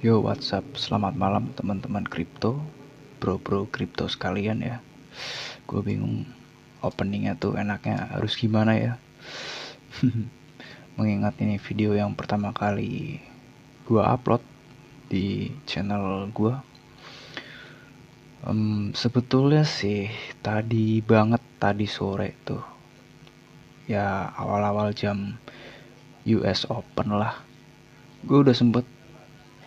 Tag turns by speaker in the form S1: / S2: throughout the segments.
S1: Yo, WhatsApp, selamat malam teman-teman kripto, bro-bro kripto sekalian ya. Gue bingung openingnya tuh enaknya harus gimana ya. Mengingat ini video yang pertama kali gue upload di channel gue. Sebetulnya sih tadi sore tuh, ya awal-awal jam US Open lah, gue udah sempet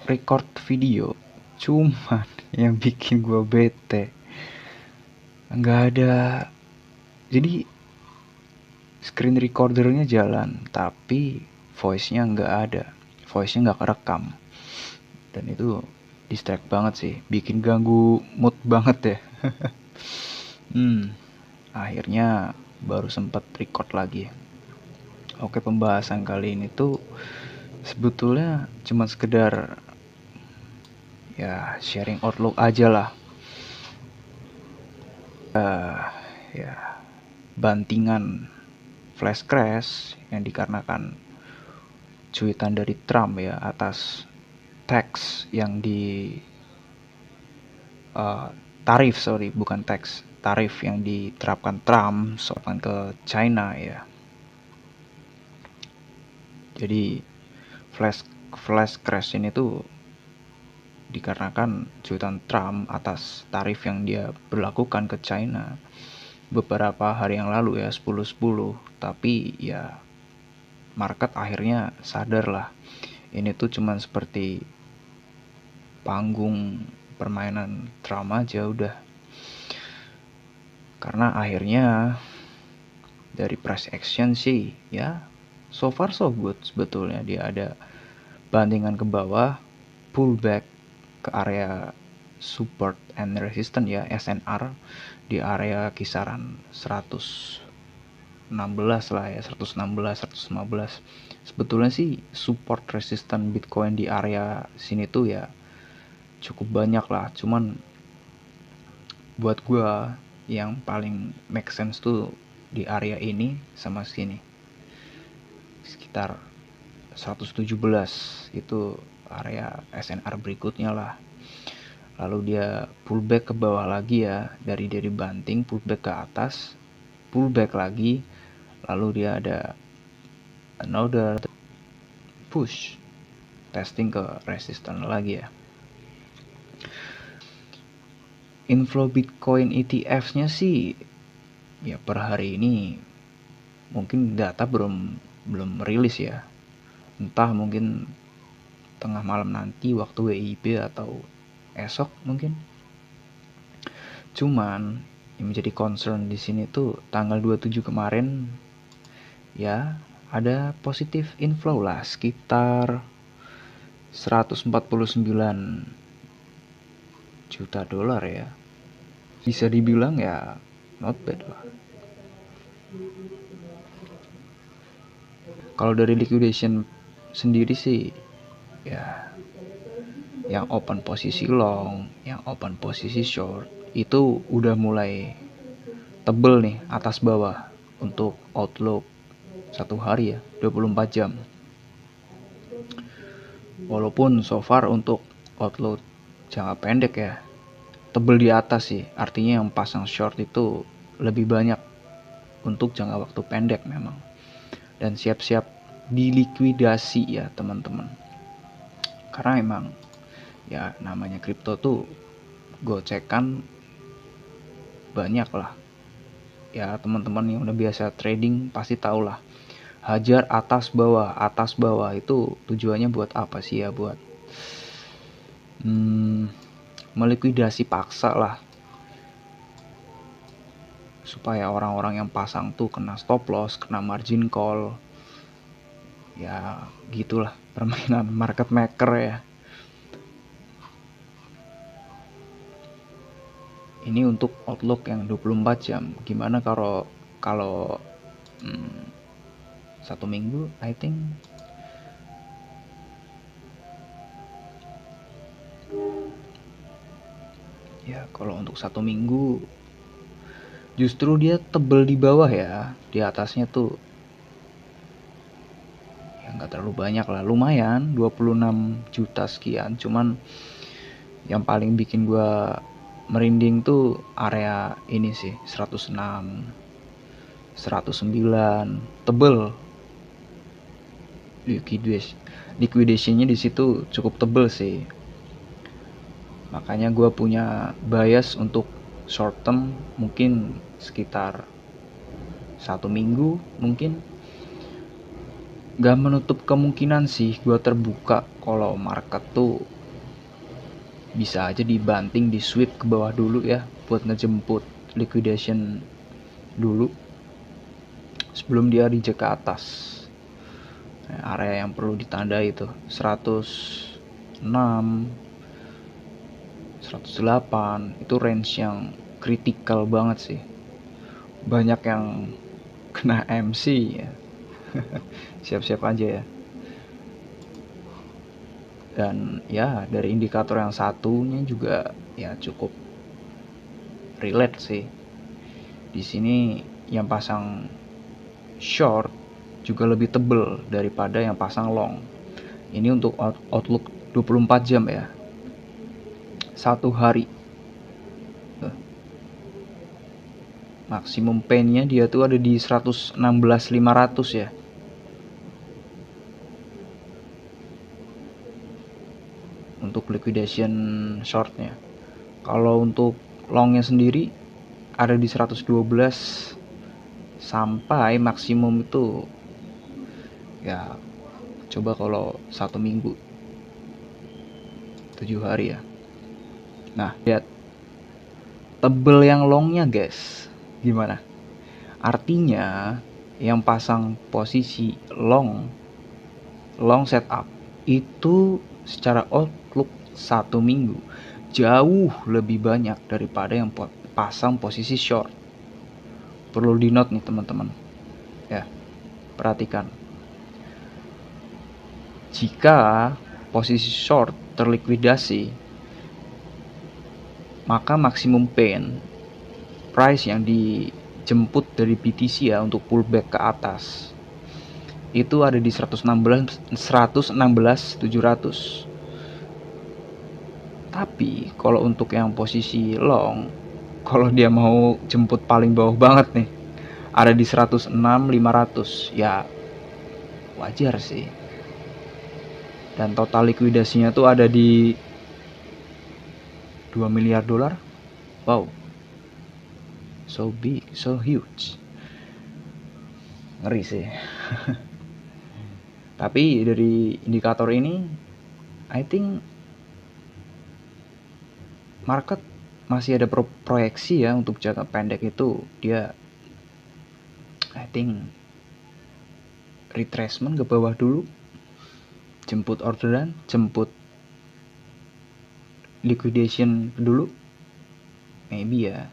S1: record video. Cuman yang bikin gue bete, nggak ada, jadi screen recordernya jalan tapi voice-nya nggak kerekam, dan itu distract banget sih, bikin ganggu mood banget ya. Akhirnya baru sempat record lagi. Oke, pembahasan kali ini tuh sebetulnya cuma sekedar ya sharing outlook aja lah. Ya, bantingan flash crash yang dikarenakan cuitan dari Trump ya atas tax yang di tarif yang diterapkan Trump soal ke China ya. Jadi flash crash ini tuh dikarenakan cuitan Trump atas tarif yang dia berlakukan ke China beberapa hari yang lalu ya, 10-10. Tapi ya market akhirnya sadar lah, ini tuh cuman seperti panggung permainan Trump aja udah. Karena akhirnya dari price action sih ya so far so good, sebetulnya dia ada bandingan ke bawah, pullback ke area support and resistance ya, SNR, di area kisaran 116 lah ya, 116 115. Sebetulnya sih support resistance Bitcoin di area sini tuh ya cukup banyak lah, cuman buat gua yang paling make sense tuh di area ini sama sini, sekitar 117 itu area SNR berikutnya lah. Lalu dia pullback ke bawah lagi ya, dari banting pullback ke atas, pullback lagi, lalu dia ada another push, testing ke resistance lagi ya. Inflow Bitcoin ETFs-nya sih ya per hari ini mungkin data belum rilis ya, entah mungkin tengah malam nanti waktu WIB atau esok mungkin. Cuman yang menjadi concern di sini tuh tanggal 27 kemarin ya ada positif inflow lah sekitar 149 juta dolar ya. Bisa dibilang ya not bad lah. Kalau dari liquidation sendiri sih ya, yang open posisi long, yang open posisi short itu udah mulai tebel nih atas bawah untuk outlook satu hari ya, 24 jam. Walaupun so far untuk outlook jangka pendek ya tebel di atas sih, artinya yang pasang short itu lebih banyak untuk jangka waktu pendek memang, dan siap-siap dilikuidasi ya teman-teman. Karena emang ya namanya kripto tuh gocekan banyak lah ya, teman-teman yang udah biasa trading pasti tahu lah, hajar atas bawah itu tujuannya buat apa sih ya, buat melikuidasi paksa lah, supaya orang-orang yang pasang tuh kena stop loss, kena margin call. Ya gitulah permainan market maker ya. Ini untuk outlook yang 24 jam. Gimana kalau 1 minggu, I think ya, kalau untuk 1 minggu justru dia tebel di bawah ya, di atasnya tuh ya nggak terlalu banyak lah, lumayan 26 juta sekian. Cuman yang paling bikin gue merinding tuh area ini sih, 106, 109, tebel. Liquidation-nya di situ cukup tebel sih. Makanya gue punya bias untuk short term mungkin sekitar 1 minggu mungkin. Gak menutup kemungkinan sih gue terbuka kalau market tuh bisa aja dibanting, di sweep ke bawah dulu ya, buat ngejemput liquidation dulu sebelum dia reject ke atas. Nah, area yang perlu ditandai itu 106, 108, itu range yang kritikal banget sih. Banyak yang kena MC ya. Siap-siap aja ya. Dan ya dari indikator yang satunya juga ya cukup relate sih. Di sini yang pasang short juga lebih tebel daripada yang pasang long. Ini untuk outlook 24 jam ya. 1 hari. Maksimum pain-nya dia tuh ada di 116.500 ya. Untuk liquidation shortnya. Kalau untuk longnya sendiri ada di 112 sampai maksimum itu ya, coba kalau 1 minggu 7 hari ya. Nah lihat tebel yang longnya guys, gimana? Artinya yang pasang posisi long setup itu secara outlook 1 minggu jauh lebih banyak daripada yang pasang posisi short. Perlu di note nih teman-teman ya, perhatikan. Jika posisi short terlikuidasi, maka maksimum pain price yang dijemput dari BTC ya untuk pullback ke atas itu ada di 116.700. Tapi kalau untuk yang posisi long, kalau dia mau jemput paling bawah banget nih, ada di 106.500. Ya wajar sih. Dan total likuidasinya tuh ada di 2 miliar dolar. Wow. So big, so huge. Ngeri sih. Tapi dari indikator ini I think market masih ada proyeksi ya untuk jangka pendek itu dia I think retracement ke bawah dulu, jemput orderan, jemput liquidation dulu, maybe ya.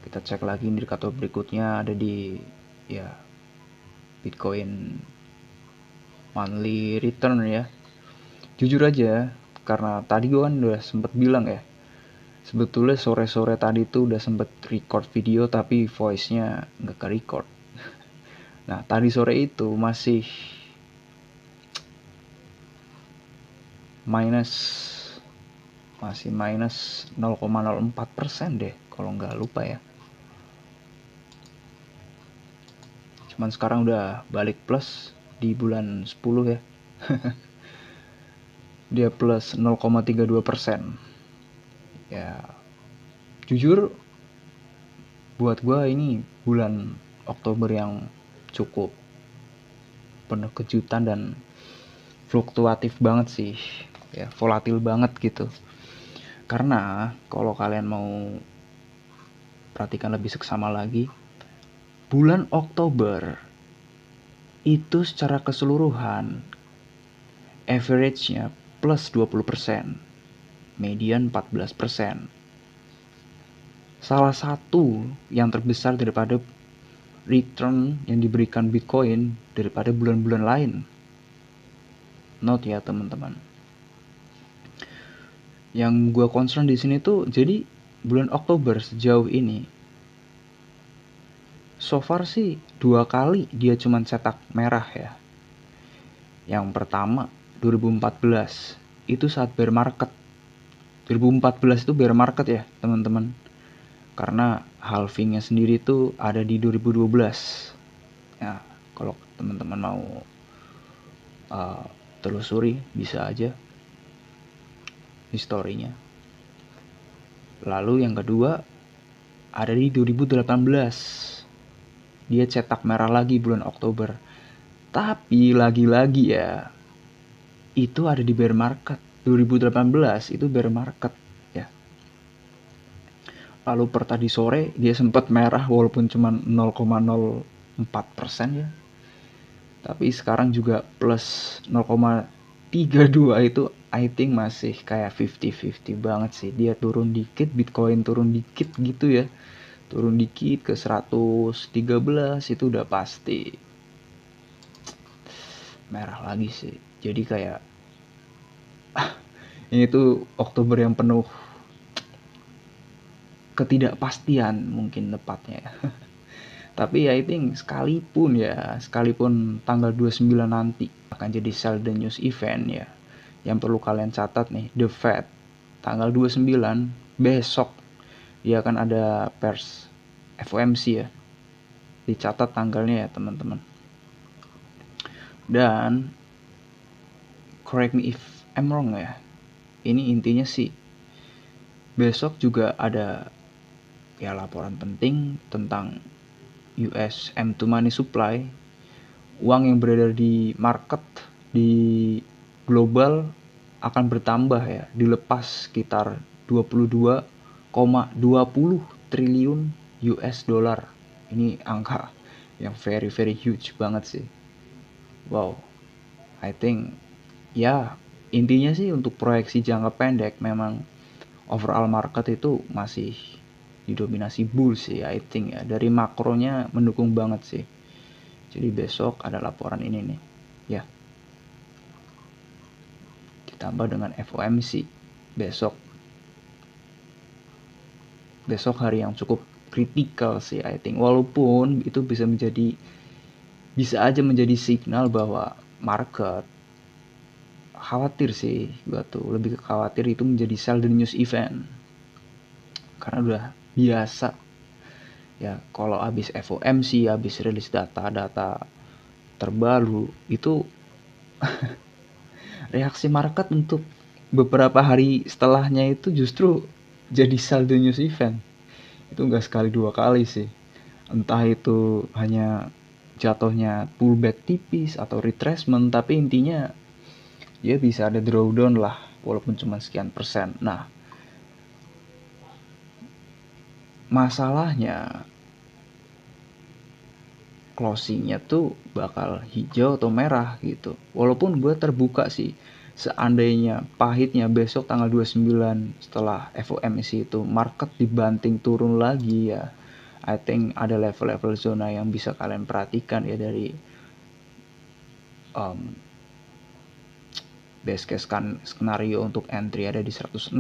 S1: Kita cek lagi indikator berikutnya ada di ya Bitcoin monthly return ya. Jujur aja, karena tadi gue kan udah sempet bilang ya, sebetulnya sore-sore tadi tuh udah sempet record video tapi voice-nya nggak ke record. Nah tadi sore itu masih minus 0,04% deh kalau nggak lupa ya. Cuman sekarang udah balik plus di bulan 10 ya. Dia plus 0,32%. Ya jujur buat gue ini bulan Oktober yang cukup penuh kejutan dan fluktuatif banget sih ya, volatil banget gitu. Karena kalau kalian mau perhatikan lebih seksama lagi, bulan Oktober itu secara keseluruhan average-nya plus 20%, median 14%. Salah satu yang terbesar daripada return yang diberikan Bitcoin daripada bulan-bulan lain. Note ya teman-teman. Yang gue concern di sini tuh jadi bulan Oktober sejauh ini so far sih 2 kali dia cuman cetak merah ya. Yang pertama 2014 itu saat bear market. 2014 itu bear market ya teman-teman, karena halvingnya sendiri itu ada di 2012 ya. Kalau teman-teman mau telusuri bisa aja historinya. Lalu yang kedua ada di 2018, dia cetak merah lagi bulan Oktober, tapi lagi-lagi ya itu ada di bear market. 2018 itu bear market ya. Lalu per tadi sore dia sempat merah walaupun cuma 0,04% ya, tapi sekarang juga plus 0,32. Itu I think masih kayak 50-50 banget sih. Dia turun dikit, Bitcoin turun dikit gitu ya, turun dikit ke 113 itu udah pasti merah lagi sih. Jadi kayak ini tuh Oktober yang penuh ketidakpastian mungkin tepatnya ya. Tapi I think sekalipun tanggal 29 nanti akan jadi sell the news event ya, yang perlu kalian catat nih, the Fed tanggal 29 besok dia akan ada pers FOMC ya. Dicatat tanggalnya ya teman-teman. Dan correct me if I'm wrong ya, ini intinya sih besok juga ada ya laporan penting tentang US M2 money supply, uang yang beredar di market di global akan bertambah ya, dilepas sekitar 22,20 triliun US dollar. Ini angka yang very very huge banget sih. Wow, I think ya intinya sih untuk proyeksi jangka pendek memang overall market itu masih didominasi bull sih I think ya. Dari makronya mendukung banget sih. Jadi besok ada laporan ini nih ya, ditambah dengan FOMC besok hari yang cukup kritikal sih I think. Walaupun itu bisa aja menjadi signal bahwa market khawatir sih, gua tuh lebih ke khawatir itu menjadi sell the news event, karena udah biasa ya kalau habis FOMC, habis rilis data-data terbaru itu reaksi market untuk beberapa hari setelahnya itu justru jadi sell the news event. Itu nggak sekali dua kali sih, entah itu hanya jatuhnya pullback tipis atau retracement, tapi intinya dia bisa ada drawdown lah walaupun cuma sekian persen. Nah masalahnya closingnya tuh bakal hijau atau merah gitu. Walaupun gue terbuka sih, seandainya pahitnya besok tanggal 29 setelah FOMC itu market dibanting turun lagi ya, I think ada level-level zona yang bisa kalian perhatikan ya. Dari best case skenario untuk entry ada di 106,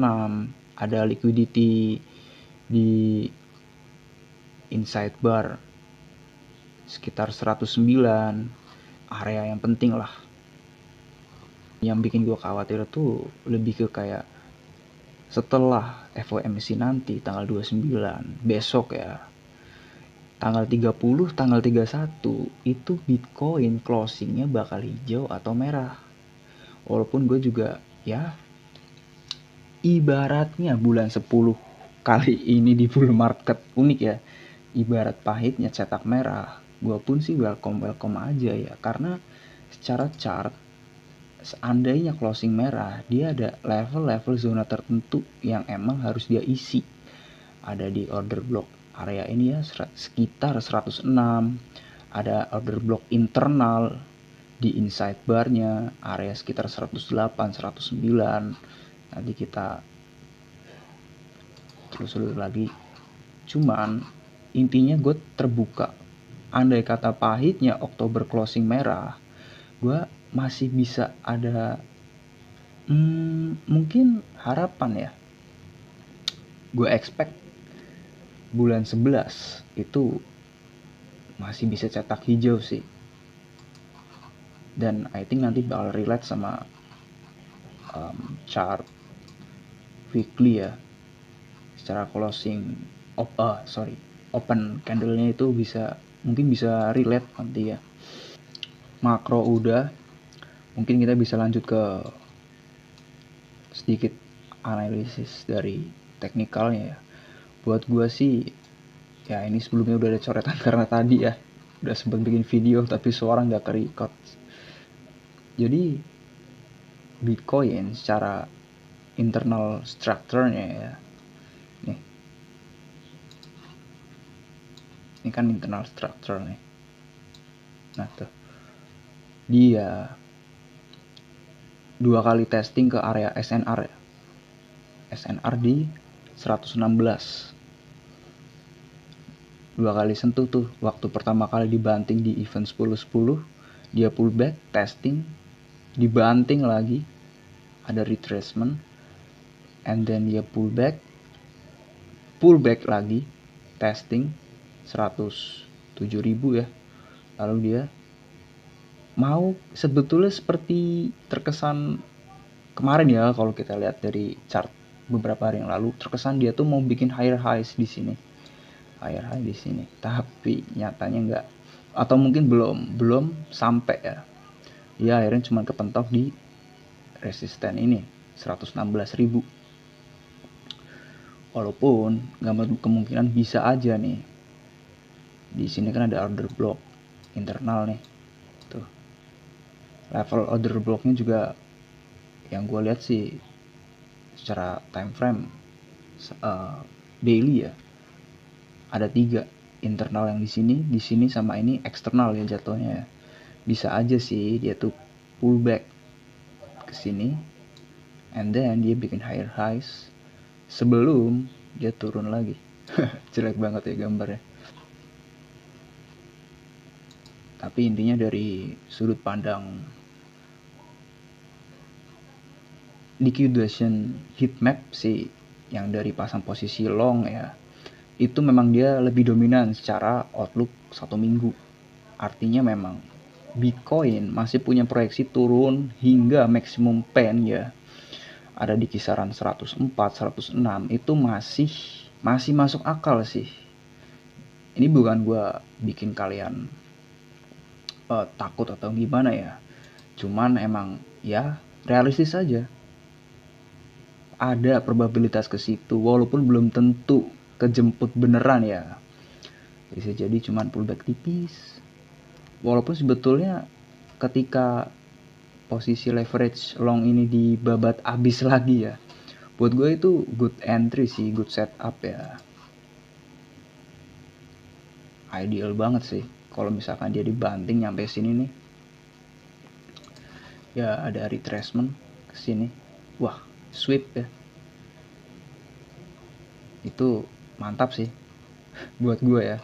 S1: ada liquidity di inside bar sekitar 109, area yang penting lah. Yang bikin gue khawatir tuh lebih ke kayak setelah FOMC nanti tanggal 29 besok ya, tanggal 30, tanggal 31 itu Bitcoin closingnya bakal hijau atau merah. Walaupun gue juga ya ibaratnya bulan 10 kali ini di bull market unik ya, ibarat pahitnya cetak merah, gue pun sih welcome aja ya, karena secara chart seandainya closing merah dia ada level-level zona tertentu yang emang harus dia isi. Ada di order block area ini ya sekitar 106, ada order block internal di inside barnya area sekitar 108, 109. Nanti kita telusuri lagi. Cuman intinya gue terbuka, andai kata pahitnya Oktober closing merah, gue masih bisa ada mungkin harapan ya. Gue expect bulan 11 itu masih bisa cetak hijau sih. dan I think nanti bakal relate sama chart weekly ya, secara closing open candle-nya itu mungkin bisa relate nanti ya. Makro udah, mungkin kita bisa lanjut ke sedikit analisis dari teknikalnya ya. Buat gue sih ya, ini sebelumnya udah ada coretan karena tadi ya udah sempat bikin video tapi suara nggak ke-record. Jadi Bitcoin secara internal structure-nya ya, ini kan internal structure nih. Nah tuh, dia 2 kali testing ke area SNR ya. SNR di 116. 2 kali sentuh tuh. Waktu pertama kali dibanting di event 10-10, dia pullback, testing, dibanting lagi, ada retracement, and then dia pullback lagi, testing 107.000 ya. Lalu dia mau sebetulnya seperti terkesan kemarin ya, kalau kita lihat dari chart beberapa hari yang lalu, terkesan dia tuh mau bikin higher highs di sini, higher high di sini, tapi nyatanya enggak, atau mungkin belum sampai ya. Dia akhirnya cuma kepentok di resisten ini 116.000. Walaupun nggak kemungkinan bisa aja nih. Di sini kan ada order block internal nih. Tuh. Level order blocknya juga yang gue lihat sih secara time frame daily ya, ada 3 internal yang di sini sama ini eksternal ya jatuhnya ya. Bisa aja sih dia tuh pullback ke sini and then dia bikin higher highs sebelum dia turun lagi. Jelek banget ya gambarnya. Tapi intinya dari sudut pandang liquidation heat map sih, yang dari pasang posisi long ya, itu memang dia lebih dominan secara outlook 1 minggu. Artinya memang Bitcoin masih punya proyeksi turun hingga maksimum pen ya, ada di kisaran 104, 106. Itu masih masuk akal sih. Ini bukan gue bikin kalian takut atau gimana ya, cuman emang ya realistis aja, ada probabilitas ke situ walaupun belum tentu kejemput beneran ya. Bisa jadi cuman pullback tipis. Walaupun sebetulnya ketika posisi leverage long ini dibabat abis lagi ya, buat gue itu good entry sih, good setup ya. Ideal banget sih kalau misalkan dia dibanting nyampe sini nih. Ya ada retracement ke sini. Wah, sweep ya. Itu mantap sih buat gue ya.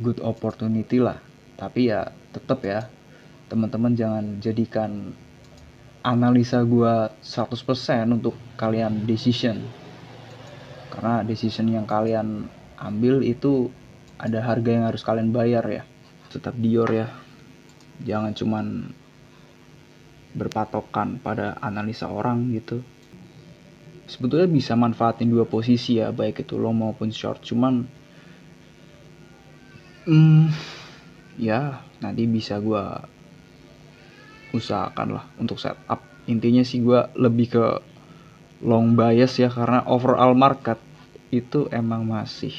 S1: Good opportunity lah. Tapi ya tetap ya, teman-teman jangan jadikan analisa gue 100% untuk kalian decision. Karena decision yang kalian ambil itu ada harga yang harus kalian bayar ya. Tetap Dior ya. Jangan cuman berpatokan pada analisa orang gitu. Sebetulnya bisa manfaatin 2 posisi ya, baik itu long maupun short. Cuman ya nanti bisa gue usahakan lah untuk setup. Intinya sih gue lebih ke long bias ya, karena overall market itu emang masih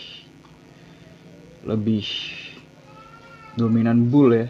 S1: lebih dominan bull ya.